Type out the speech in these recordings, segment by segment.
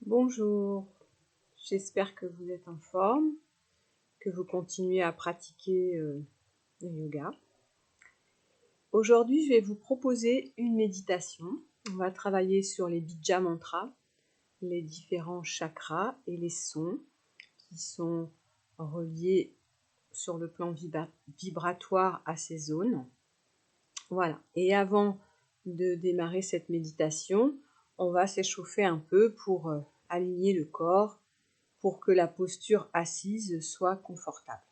Bonjour, j'espère que vous êtes en forme, que vous continuez à pratiquer le yoga. Aujourd'hui, je vais vous proposer une méditation. On va travailler sur les bija mantras, les différents chakras et les sons qui sont reliés sur le plan vibratoire à ces zones. Voilà. Et avant de démarrer cette méditation, on va s'échauffer un peu pour aligner le corps, pour que la posture assise soit confortable.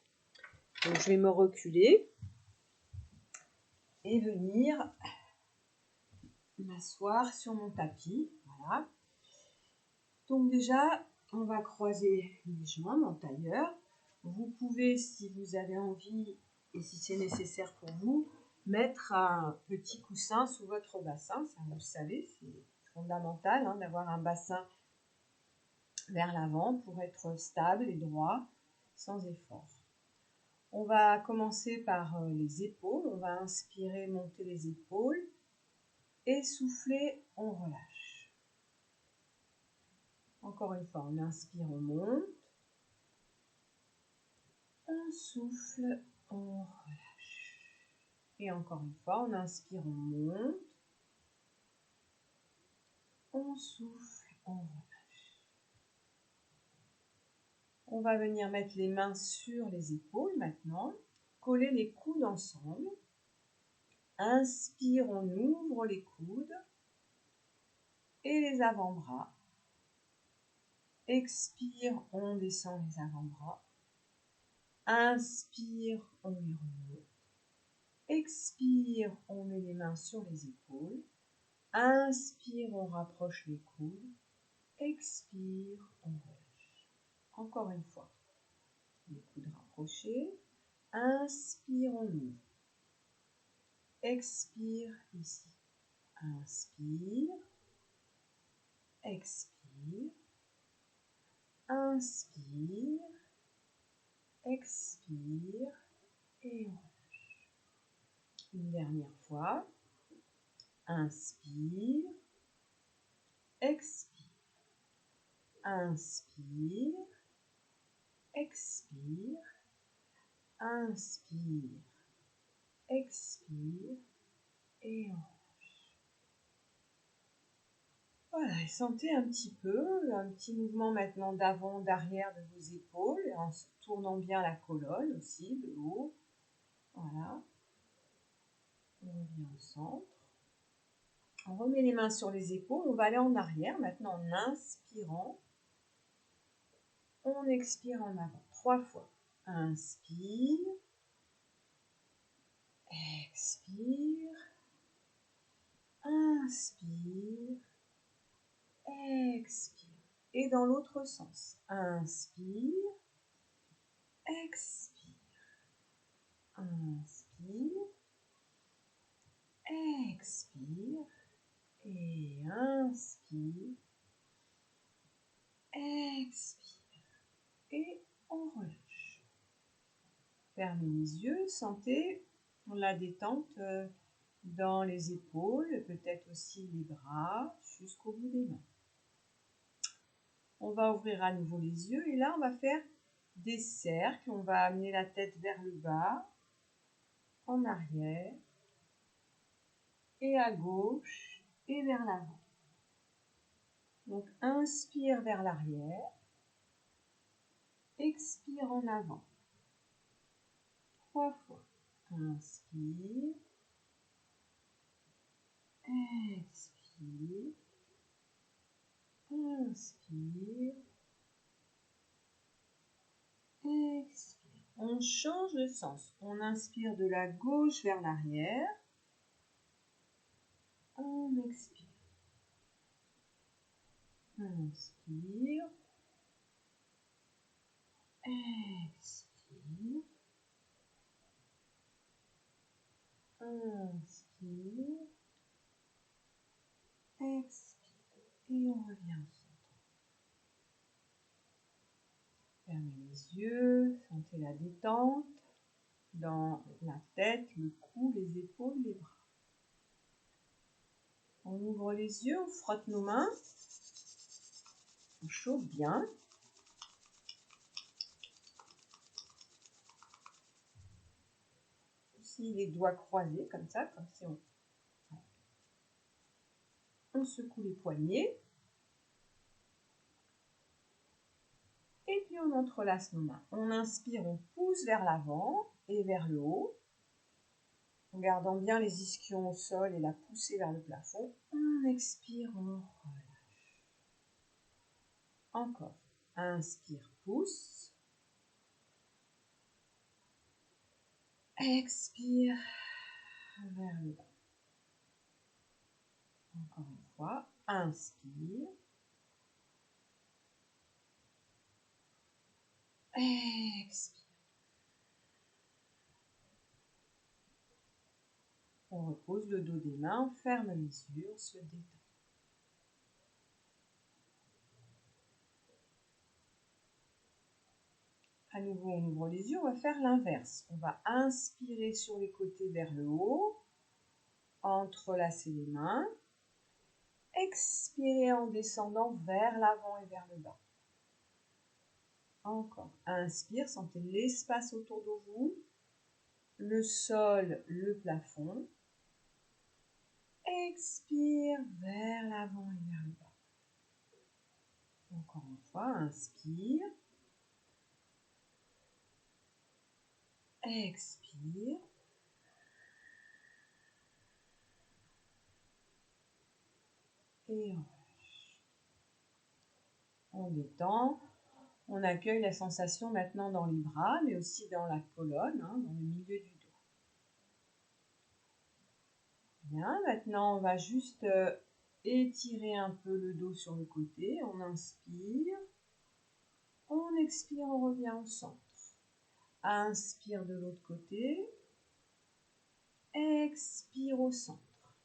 Donc je vais me reculer et venir m'asseoir sur mon tapis. Voilà. Donc déjà, on va croiser les jambes en tailleur. Vous pouvez, si vous avez envie et si c'est nécessaire pour vous, mettre un petit coussin sous votre bassin. Ça, vous le savez, c'est fondamental d'avoir un bassin vers l'avant pour être stable et droit sans effort. On va commencer par les épaules. On va inspirer, monter les épaules. Et souffler, on relâche. Encore une fois, on inspire, on monte. On souffle, on relâche. Et encore une fois, on inspire, on monte. On souffle, on relâche. On va venir mettre les mains sur les épaules maintenant. Coller les coudes ensemble. Inspire, on ouvre les coudes et les avant-bras. Expire, on descend les avant-bras. Inspire, on les remonte. Expire, on met les mains sur les épaules. Inspire, on rapproche les coudes. Expire, on relâche. Encore une fois. Les coudes rapprochés. Inspire, on ouvre. Expire ici. Inspire. Expire. Inspire. Expire. Et on relâche. Une dernière fois. Inspire. Expire. Inspire. Expire. Inspire. Expire. Et on relâche. Voilà, et sentez un petit peu, un petit mouvement maintenant d'avant, d'arrière de vos épaules, en tournant bien la colonne aussi, de haut. Voilà. On revient au centre. On remet les mains sur les épaules, on va aller en arrière, maintenant en inspirant. On expire en avant, 3 fois. Inspire. Expire. Inspire. Expire. Et dans l'autre sens. Inspire. Expire. Inspire. Expire. Et inspire. Expire. Et on relâche. Fermez les yeux. Sentez la détente dans les épaules, peut-être aussi les bras jusqu'au bout des mains. On va ouvrir à nouveau les yeux et là on va faire des cercles. On va amener la tête vers le bas, en arrière, et à gauche et vers l'avant. Donc inspire vers l'arrière, expire en avant. 3 fois. Inspire, expire, inspire, expire. On change de sens. On inspire de la gauche vers l'arrière. On expire. Inspire. Expire. Inspire. Expire. Et on revient au centre. Fermez les yeux. Sentez la détente dans la tête, le cou, les épaules, les bras. On ouvre les yeux, on frotte nos mains. On chauffe bien. Aussi les doigts croisés comme ça, comme si on secoue les poignets. Et puis on entrelace nos mains. On inspire, on pousse vers l'avant et vers le haut. En gardant bien les ischions au sol et la poussée vers le plafond. On expire, on relâche. Encore. Inspire, pousse. Expire vers le bas. Encore une fois. Inspire. Expire. On repose le dos des mains, on ferme les yeux, on se détend. À nouveau, on ouvre les yeux, on va faire l'inverse. On va inspirer sur les côtés vers le haut, entrelacer les mains, expirer en descendant vers l'avant et vers le bas. Encore. Inspire, sentez l'espace autour de vous, le sol, le plafond. Expire vers l'avant et vers le bas. Encore une fois, inspire. Expire. Et on relâche. On détend. On accueille la sensation maintenant dans les bras, mais aussi dans la colonne, dans le milieu du dos. Bien, maintenant on va juste étirer un peu le dos sur le côté. On inspire. On expire, on revient au centre. Inspire de l'autre côté. Expire au centre.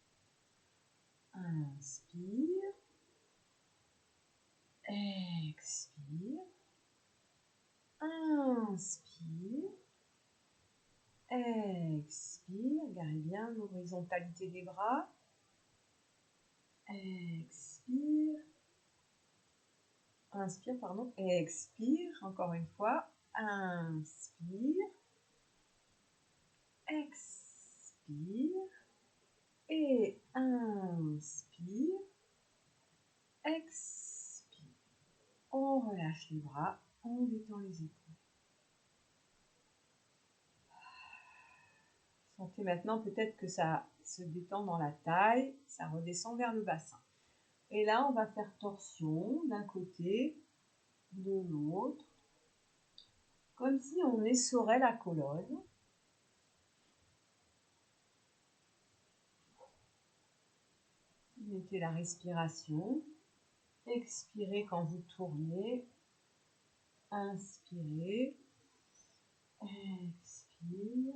Inspire. Expire. Inspire. Expire. Gardez bien l'horizontalité des bras. Expire. Inspire, pardon. Expire. Encore une fois. Inspire. Expire. Et inspire. Expire. On relâche les bras. On détend les épaules. Sentez maintenant peut-être que ça se détend dans la taille, ça redescend vers le bassin. Et là, on va faire torsion d'un côté, de l'autre, comme si on essorait la colonne. Mettez la respiration. Expirez quand vous tournez. Inspirez. Expire.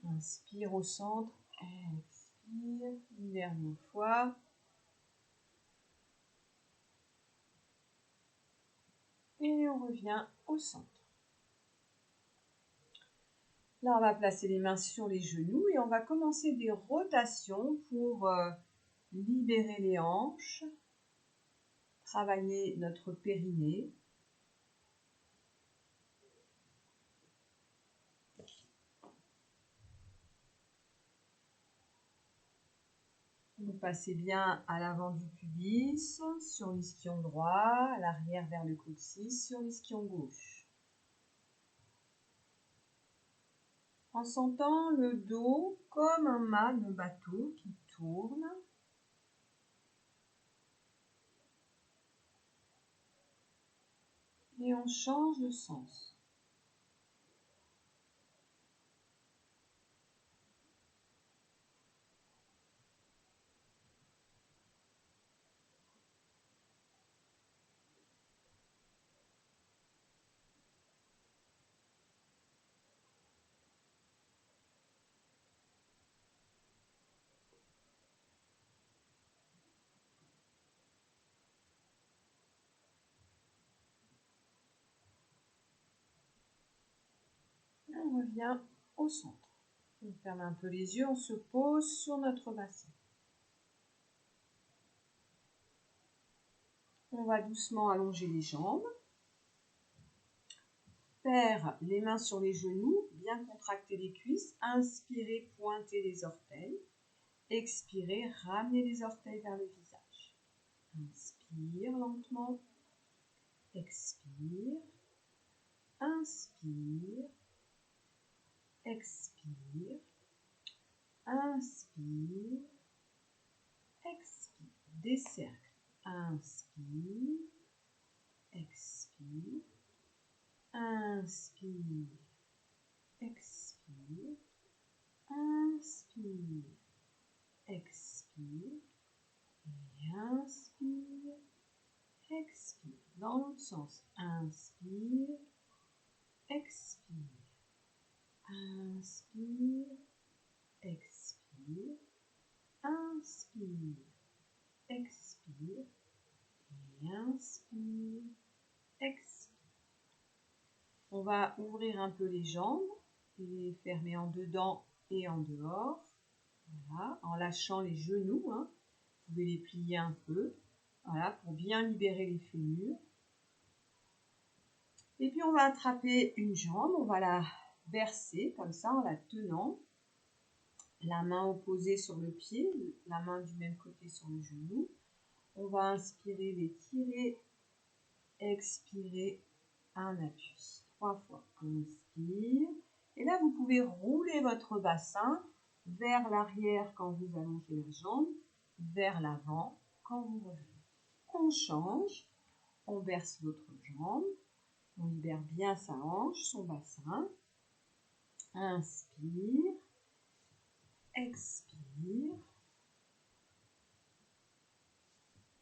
Inspire au centre. Expire. Une dernière fois. Et on revient au centre. Là, on va placer les mains sur les genoux et on va commencer des rotations pour libérer les hanches, travailler notre périnée. Vous passez bien à l'avant du pubis, sur l'ischion droit, à l'arrière vers le coccyx, sur l'ischion gauche. En sentant le dos comme un mât de bateau qui tourne. Et on change de sens. On revient au centre. On ferme un peu les yeux, on se pose sur notre bassin. on va doucement allonger les jambes. Faire les mains sur les genoux, bien contracter les cuisses. Inspirez, pointez les orteils. Expirez, ramenez les orteils vers le visage. Inspire lentement. Expire. Inspire. Expire. Inspire. Expire. Des cercles. Inspire. Expire. Inspire. Expire. Inspire. Expire. Et inspire. Expire. Dans l'autre sens. Inspire. Expire. Inspire. Expire. Inspire. Expire. Et inspire. Expire. On va ouvrir un peu les jambes et les fermer en dedans et en dehors. Voilà, en lâchant les genoux. Vous pouvez les plier un peu. Voilà, pour bien libérer les fémurs. Et puis on va attraper une jambe, on va la verser comme ça en la tenant. La main opposée sur le pied, la main du même côté sur le genou. On va inspirer, l'étirer, expirer, un appui. 3 fois. Inspire. Et là, vous pouvez rouler votre bassin vers l'arrière quand vous allongez la jambe, vers l'avant quand vous revenez. On change, on verse l'autre jambe, on libère bien sa hanche, son bassin. Inspire, expire.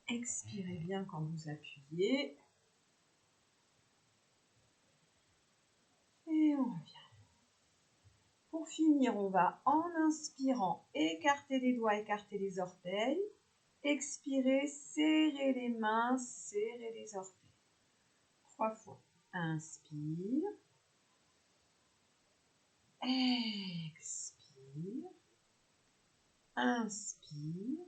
Expirez bien quand vous appuyez. Et on revient. Pour finir, on va en inspirant écarter les doigts, écarter les orteils. Expirer, serrer les mains, serrer les orteils. 3 fois. Inspire. Expire. Inspire.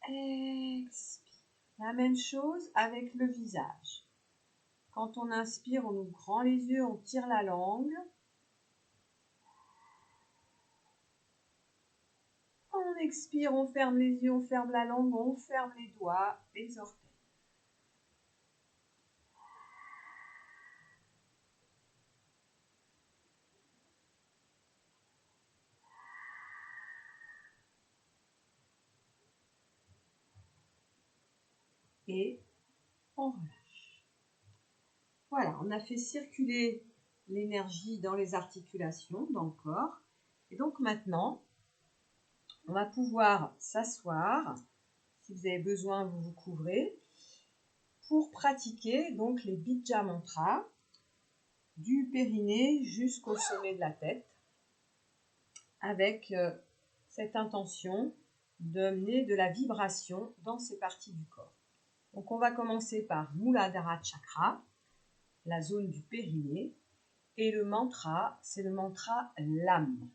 Expire. La même chose avec le visage. Quand on inspire, on ouvre grand les yeux, on tire la langue. On expire, on ferme les yeux, on ferme la langue, on ferme les doigts, les orteils. Et on relâche. Voilà, on a fait circuler l'énergie dans les articulations, dans le corps. Et donc maintenant, on va pouvoir s'asseoir. Si vous avez besoin, vous vous couvrez. Pour pratiquer donc les Bija Mantras du périnée jusqu'au sommet de la tête, avec cette intention d'amener de la vibration dans ces parties du corps. Donc on va commencer par Muladhara Chakra, la zone du périnée, et le mantra, c'est le mantra LAM.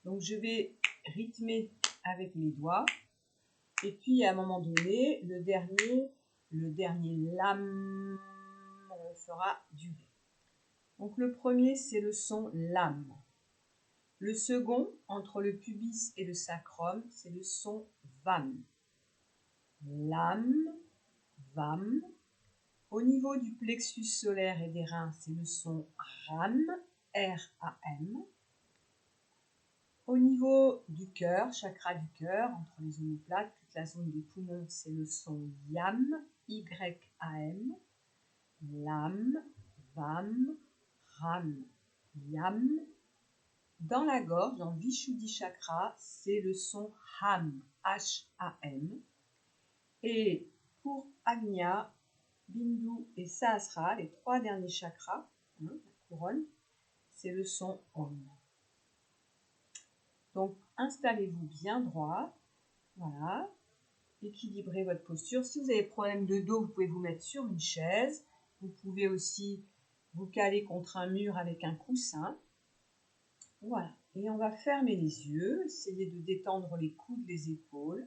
Donc je vais rythmer avec mes doigts, et puis à un moment donné, le dernier LAM, on le fera durer. Donc le premier, c'est le son LAM. Le second, entre le pubis et le sacrum, c'est le son VAM. LAM, VAM. Au niveau du plexus solaire et des reins, c'est le son RAM, R-A-M. Au niveau du cœur, chakra du cœur, entre les omoplates, toute la zone des poumons, c'est le son YAM, Y-A-M. LAM, VAM, RAM, YAM. Dans la gorge, dans le Vishuddhi chakra, c'est le son HAM, H-A-M. Et pour Agnya, Bindu et Sahasrara, les 3 derniers chakras, la couronne, c'est le son OM. Donc, installez-vous bien droit, voilà, équilibrez votre posture. Si vous avez problème de dos, vous pouvez vous mettre sur une chaise. Vous pouvez aussi vous caler contre un mur avec un coussin. Voilà, et on va fermer les yeux, essayer de détendre les coudes, les épaules.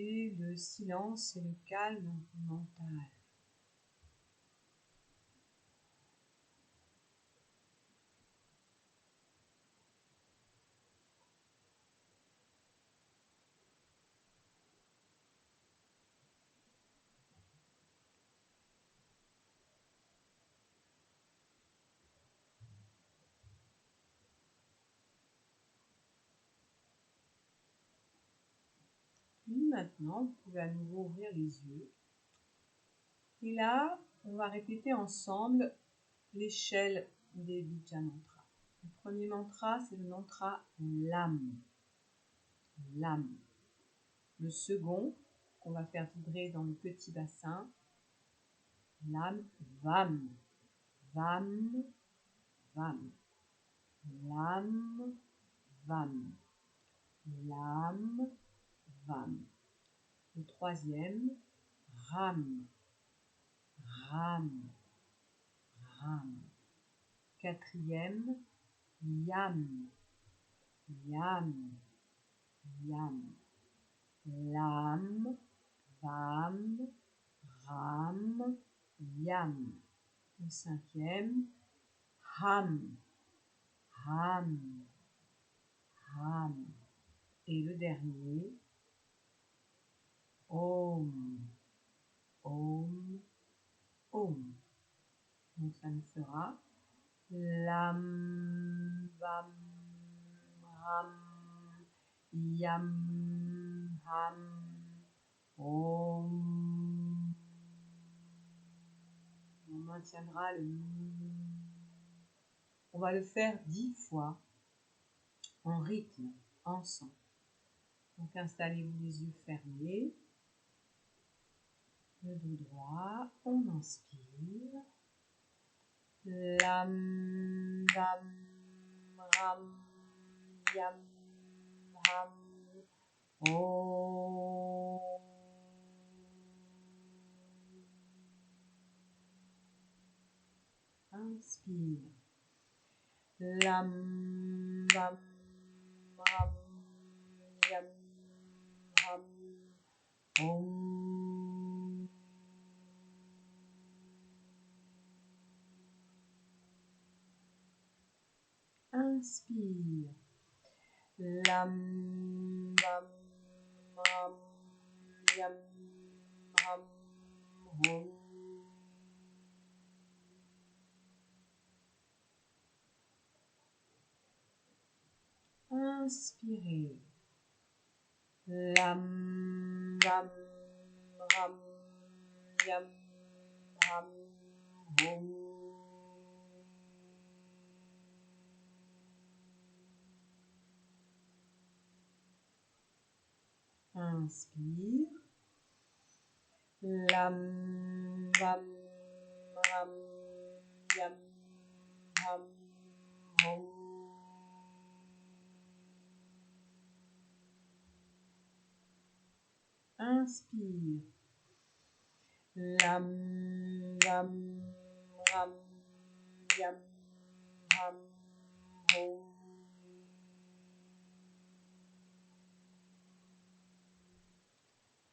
apporter le silence et le calme mental. Puis maintenant, vous pouvez à nouveau ouvrir les yeux. Et là, on va répéter ensemble l'échelle des Bija Mantras. Le premier mantra, c'est le mantra LAM. LAM. Le second, qu'on va faire vibrer dans le petit bassin, LAM, VAM. VAM, VAM. LAM, VAM. LAM, VAM. Le troisième, RAM. RAM, RAM. Quatrième, YAM. YAM, YAM. LAM, VAM, RAM, YAM. Le cinquième, HAM. HAM, HAM. Et le dernier, OM. OM, OM. Donc ça nous fera LAM, VAM, RAM, YAM, HAM, OM. On maintiendra le On va le faire 10 fois en rythme, ensemble. Donc installez-vous les yeux fermés. Le dos droit, on inspire. Lam, lam, ram, yam, ham, om. Inspire. Lam, lam, ram, yam, ham, om. Inspire. Lam, lam, ram, yam, ham, om. Inspirez. Lam, lam, ram, yam, ham, om. Inspire. Lam, lam, ram, yam, ham, om. Inspire. Lam, lam, ram, yam, ham, om.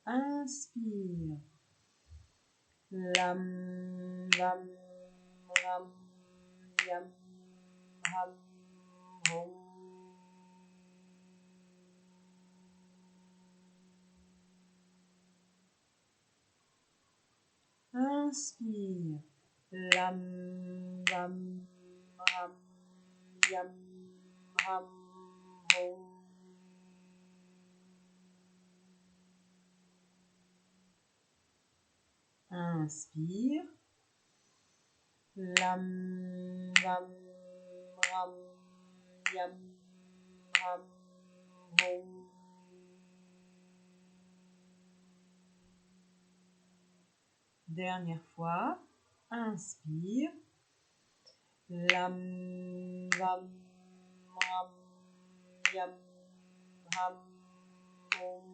Inspire. Lam, lam, ram, yam, ham, om. Inspire. Lam, lam, ram, yam, ham, om. Inspire. Lam, lam, ram, yam, ham, om. Dernière fois. Inspire. Lam, lam, ram, yam, ham, om.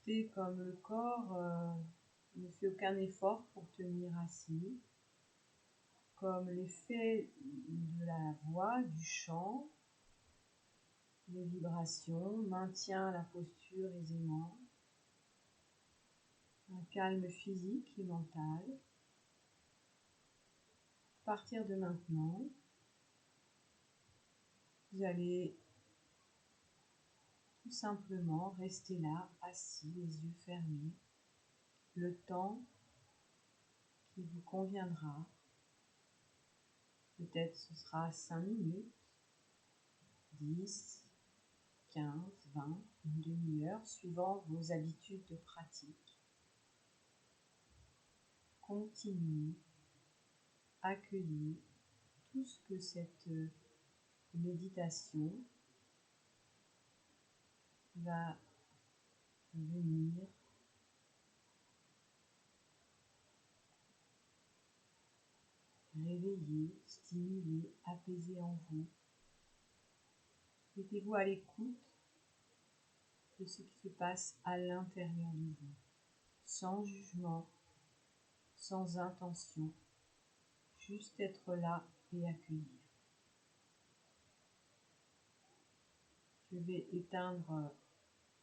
Sentez comme le corps ne fait aucun effort pour tenir assis, comme l'effet de la voix, du chant, les vibrations maintient la posture aisément, un calme physique et mental. À partir de maintenant, vous allez tout simplement rester là, assis, les yeux fermés, le temps qui vous conviendra. Peut-être ce sera 5 minutes, 10, 15, 20, une demi-heure, suivant vos habitudes de pratique. Continuez, accueillez tout ce que cette méditation va venir réveiller, stimuler, apaiser en vous. Mettez-vous à l'écoute de ce qui se passe à l'intérieur de vous, sans jugement, sans intention, juste être là et accueillir. Je vais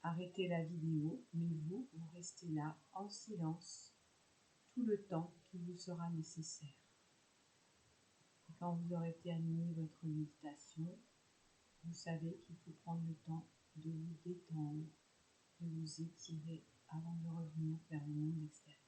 arrêter la vidéo, mais vous restez là en silence tout le temps qui vous sera nécessaire. Et quand vous aurez terminé votre méditation, vous savez qu'il faut prendre le temps de vous détendre, de vous étirer avant de revenir vers le monde extérieur.